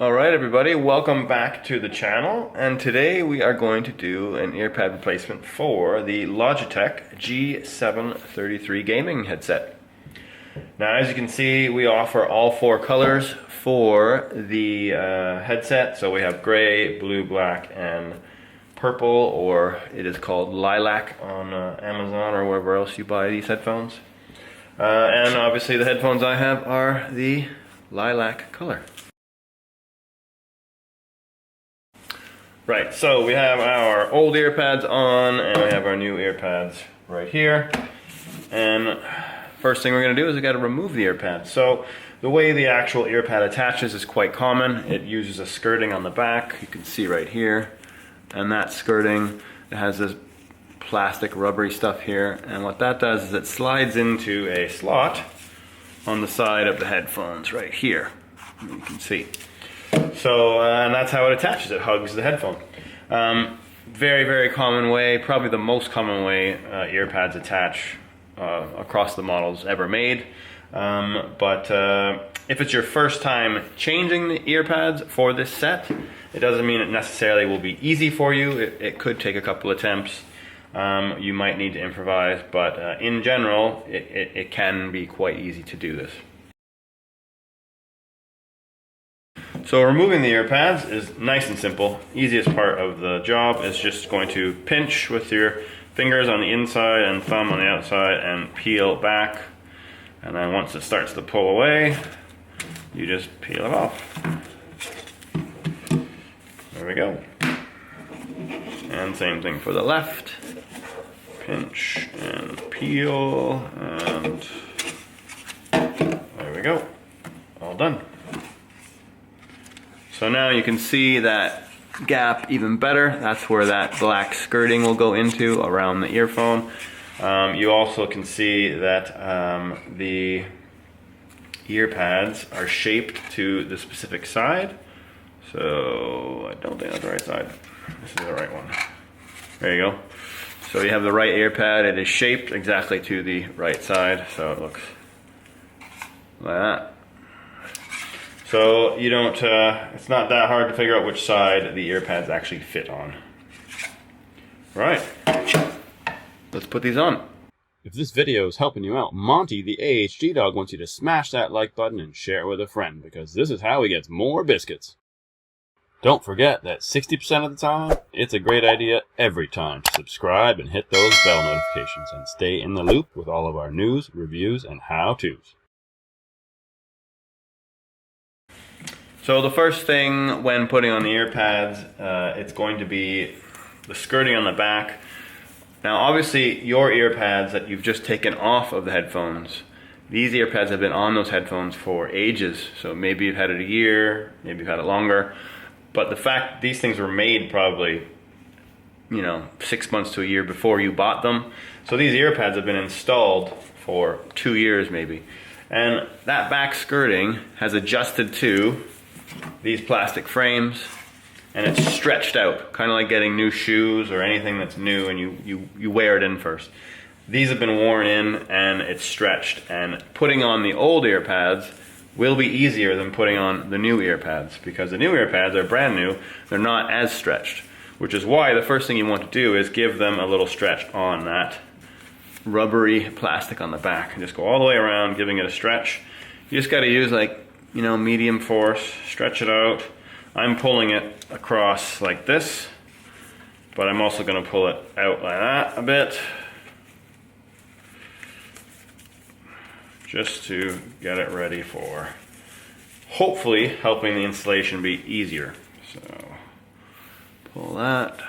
Alright everybody, welcome back to the channel, and today we are going to do an earpad replacement for the Logitech G733 gaming headset. Now as you can see, we offer all four colors for the headset. So we have gray, blue, black, and purple, or it is called lilac on Amazon or wherever else you buy these headphones. And obviously the headphones I have are the lilac color. Right, so we have our old earpads on and we have our new earpads right here. And first thing we're going to do is we got to remove the earpads. So the way the actual earpad attaches is quite common. It uses a skirting on the back, you can see right here. And that skirting, it has this plastic rubbery stuff here. And what that does is it slides into a slot on the side of the headphones right here. You can see. So, and that's how it attaches. It hugs the headphone. Very, very common way, probably the most common way earpads attach across the models ever made. But if it's your first time changing the earpads for this set, it doesn't mean it necessarily will be easy for you. It could take a couple attempts. You might need to improvise, but in general, it can be quite easy to do this. So removing the earpads is nice and simple. Easiest part of the job is just going to pinch with your fingers on the inside and thumb on the outside and peel back. And then once it starts to pull away, you just peel it off. There we go. And same thing for the left. Pinch and peel, and there we go. All done. So now you can see that gap even better. That's where that black skirting will go into around the earphone. You also can see that the earpads are shaped to the specific side. So I don't think that's the right side. This is the right one. There you go. So you have the right earpad. It is shaped exactly to the right side. So it looks like that. So you don't, it's not that hard to figure out which side the earpads actually fit on. Right, let's put these on. If this video is helping you out, Monty the AHG dog wants you to smash that like button and share it with a friend, because this is how he gets more biscuits. Don't forget that 60% of the time, it's a great idea every time to subscribe and hit those bell notifications and stay in the loop with all of our news, reviews, and how-tos. So the first thing when putting on the earpads, it's going to be the skirting on the back. Now obviously your earpads that you've just taken off of the headphones, these earpads have been on those headphones for ages. So maybe you've had it a year, maybe you've had it longer. But the fact these things were made probably, 6 months to a year before you bought them. So these earpads have been installed for 2 years maybe. And that back skirting has adjusted to these plastic frames, and it's stretched out, kind of like getting new shoes or anything that's new, and you wear it in first. These have been worn in and it's stretched, and putting on the old earpads will be easier than putting on the new earpads, because the new earpads are brand new, they're not as stretched, which is why the first thing you want to do is give them a little stretch on that rubbery plastic on the back, and just go all the way around giving it a stretch. You just got to use medium force, stretch it out. I'm pulling it across like this, but I'm also going to pull it out like that a bit, just to get it ready for hopefully helping the installation be easier. So pull that.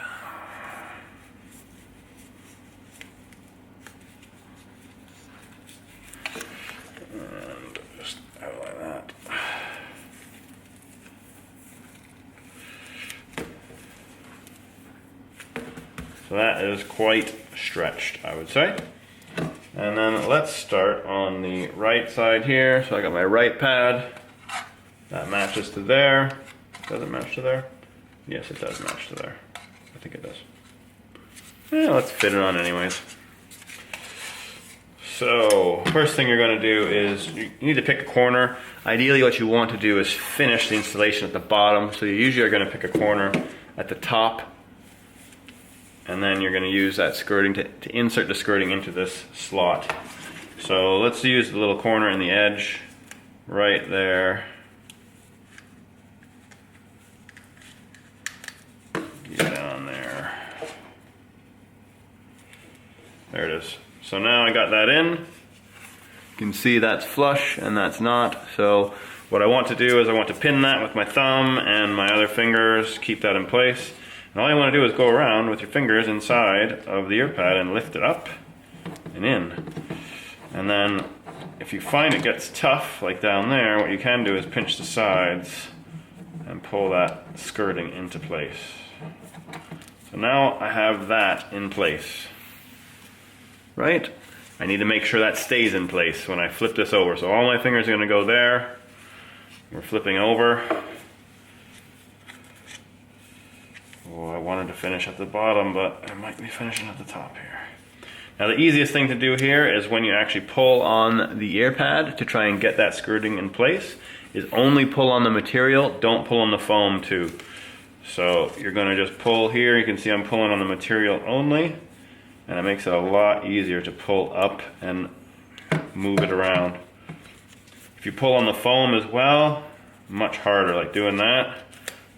And just out like that. So that is quite stretched, I would say. And then let's start on the right side here. So I got my right pad. That matches to there. Does it match to there? Yes, it does match to there. I think it does. Yeah, let's fit it on anyways. So first thing you're going to do is you need to pick a corner. Ideally what you want to do is finish the installation at the bottom. So you usually are going to pick a corner at the top, and then you're going to use that skirting to insert the skirting into this slot. So let's use the little corner in the edge right there. Get down there. There it is. So now I got that in. You can see that's flush and that's not. So what I want to do is I want to pin that with my thumb and my other fingers, keep that in place. And all you want to do is go around with your fingers inside of the ear pad and lift it up and in. And then if you find it gets tough, like down there, what you can do is pinch the sides and pull that skirting into place. So now I have that in place. Right? I need to make sure that stays in place when I flip this over. So all my fingers are going to go there. We're flipping over. Oh, I wanted to finish at the bottom, but I might be finishing at the top here. Now the easiest thing to do here is when you actually pull on the ear pad to try and get that skirting in place, is only pull on the material, don't pull on the foam too. So you're going to just pull here. You can see I'm pulling on the material only. And it makes it a lot easier to pull up and move it around. If you pull on the foam as well, much harder, like doing that,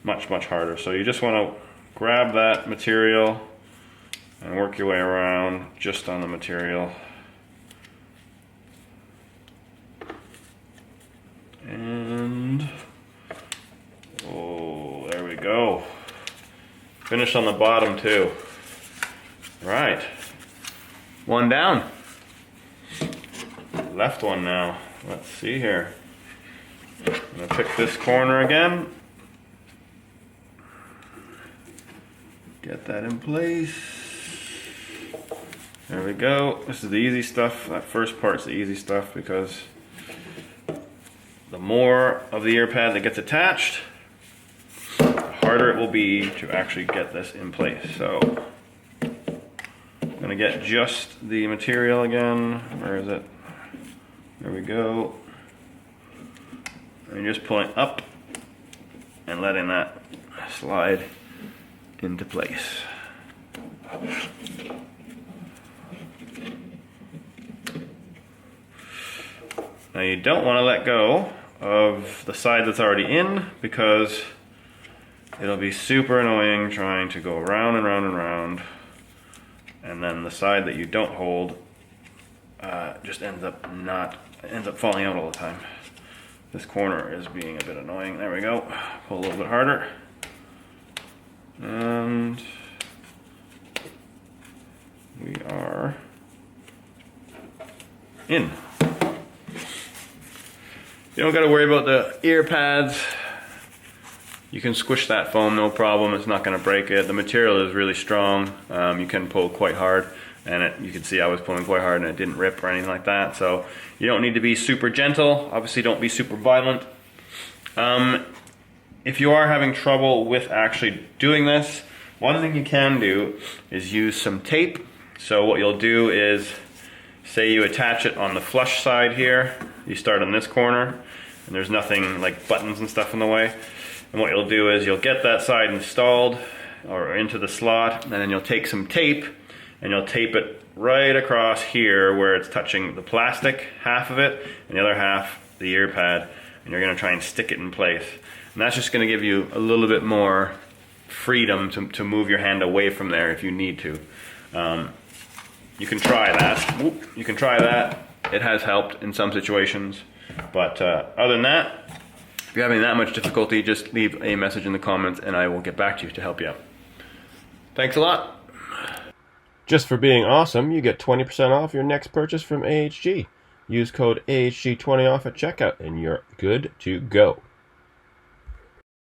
much harder. So you just want to grab that material and work your way around just on the material. And, oh, there we go. Finish on the bottom too. Right, one down. Left one now. Let's see here. I'm gonna pick this corner again. Get that in place. There we go. This is the easy stuff. That first part's the easy stuff because the more of the ear pad that gets attached, the harder it will be to actually get this in place. So I'm going to get just the material again. Where is it? There we go. And you're just pulling up and letting that slide into place. Now you don't want to let go of the side that's already in because it'll be super annoying trying to go around and round and round. And then the side that you don't hold just ends up falling out all the time. This corner is being a bit annoying. There we go. Pull a little bit harder. And we are in. You don't got to worry about the ear pads. You can squish that foam, no problem. It's not going to break it. The material is really strong. You can pull quite hard, and you can see I was pulling quite hard and it didn't rip or anything like that. So you don't need to be super gentle. Obviously don't be super violent. If you are having trouble with actually doing this, one thing you can do is use some tape. So what you'll do is, say you attach it on the flush side here. You start on this corner, and there's nothing like buttons and stuff in the way. And what you'll do is you'll get that side installed or into the slot, and then you'll take some tape and you'll tape it right across here where it's touching the plastic half of it and the other half the ear pad, and you're going to try and stick it in place. And that's just going to give you a little bit more freedom to move your hand away from there if you need to. You can try that. You can try that. It has helped in some situations. But other than that, if you're having that much difficulty, just leave a message in the comments and I will get back to you to help you out. Thanks a lot. Just for being awesome, you get 20% off your next purchase from AHG. Use code AHG20 off at checkout and you're good to go.